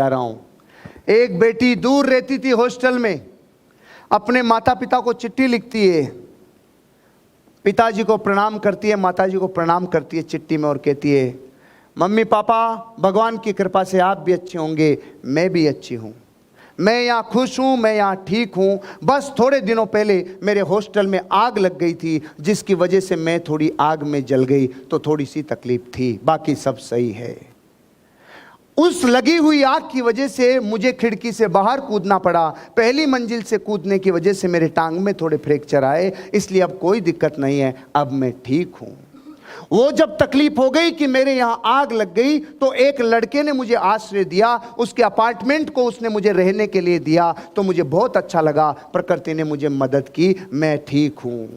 जा रहा हूं। एक बेटी दूर रहती थी हॉस्टल में, अपने माता पिता को चिट्ठी लिखती है, पिताजी को प्रणाम करती है, माताजी को प्रणाम करती है चिट्ठी में और कहती है, मम्मी पापा भगवान की कृपा से आप भी अच्छे होंगे, मैं भी अच्छी हूँ, मैं यहाँ खुश हूँ, मैं यहाँ ठीक हूँ। बस थोड़े दिनों पहले मेरे हॉस्टल में आग लग गई थी, जिसकी वजह से मैं थोड़ी आग में जल गई, तो थोड़ी सी तकलीफ थी, बाकी सब सही है। उस लगी हुई आग की वजह से मुझे खिड़की से बाहर कूदना पड़ा, पहली मंजिल से कूदने की वजह से मेरे टांग में थोड़े फ्रैक्चर आए, इसलिए अब कोई दिक्कत नहीं है, अब मैं ठीक हूँ। वो जब तकलीफ हो गई कि मेरे यहाँ आग लग गई, तो एक लड़के ने मुझे आश्रय दिया, उसके अपार्टमेंट को उसने मुझे रहने के लिए दिया, तो मुझे बहुत अच्छा लगा, प्रकृति ने मुझे मदद की, मैं ठीक हूँ।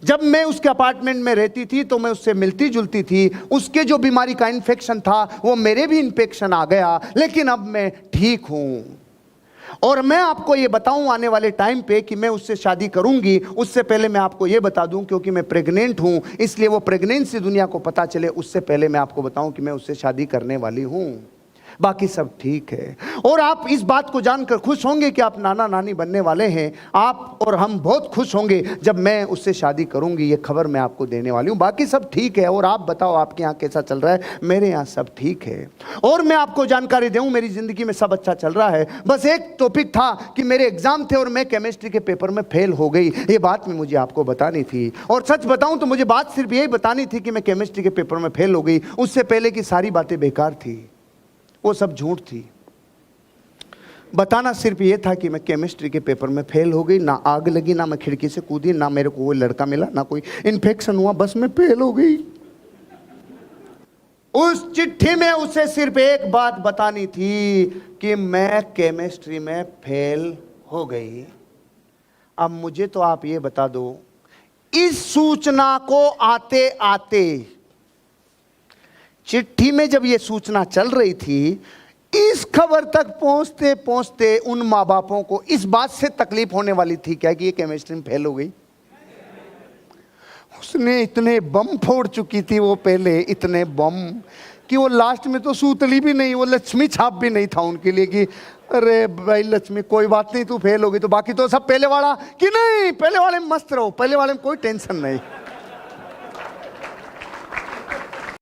जब मैं उसके अपार्टमेंट में रहती थी तो मैं उससे मिलती जुलती थी, उसके जो बीमारी का इन्फेक्शन था वो मेरे भी इन्फेक्शन आ गया, लेकिन अब मैं ठीक हूँ। और मैं आपको ये बताऊं आने वाले टाइम पे कि मैं उससे शादी करूंगी, उससे पहले मैं आपको ये बता दूं, क्योंकि मैं प्रेग्नेंट हूं, इसलिए वो प्रेगनेंसी दुनिया को पता चले उससे पहले मैं आपको बताऊं कि मैं उससे शादी करने वाली हूं। बाकी सब ठीक है। और आप इस बात को जानकर खुश होंगे कि आप नाना नानी बनने वाले हैं। आप और हम बहुत खुश होंगे जब मैं उससे शादी करूंगी, ये खबर मैं आपको देने वाली हूं। बाकी सब ठीक है। और आप बताओ आपके यहाँ कैसा चल रहा है? मेरे यहाँ सब ठीक है। और मैं आपको जानकारी दूं, मेरी ज़िंदगी में सब अच्छा चल रहा है। बस एक टॉपिक था कि मेरे एग्जाम थे और मैं केमिस्ट्री के पेपर में फेल हो गई, ये बात मैं मुझे आपको बतानी थी। और सच बताऊं तो मुझे बात सिर्फ यही बतानी थी कि मैं केमिस्ट्री के पेपर में फेल हो गई, उससे पहले की सारी बातें बेकार थी, वो सब झूठ थी। बताना सिर्फ ये था कि मैं केमिस्ट्री के पेपर में फेल हो गई, ना आग लगी, ना मैं खिड़की से कूदी, ना मेरे को कोई लड़का मिला, ना कोई इन्फेक्शन हुआ, बस मैं फेल हो गई। उस चिट्ठी में उसे सिर्फ एक बात बतानी थी कि मैं केमिस्ट्री में फेल हो गई। अब मुझे तो आप ये बता दो, इस सूचना को आते आते, चिट्ठी में जब ये सूचना चल रही थी, इस खबर तक पहुंचते पहुंचते उन माँ बापों को इस बात से तकलीफ होने वाली थी क्या कि ये केमिस्ट्री में फेल हो गई। उसने इतने बम फोड़ चुकी थी वो पहले, इतने बम कि वो लास्ट में तो सूतली भी नहीं, वो लक्ष्मी छाप भी नहीं था उनके लिए कि अरे भाई लक्ष्मी कोई बात नहीं तू फेल हो गई। तो बाकी तो सब पहले वाला कि नहीं, पहले वाले में मस्त रहो, पहले वाले में कोई टेंशन नहीं।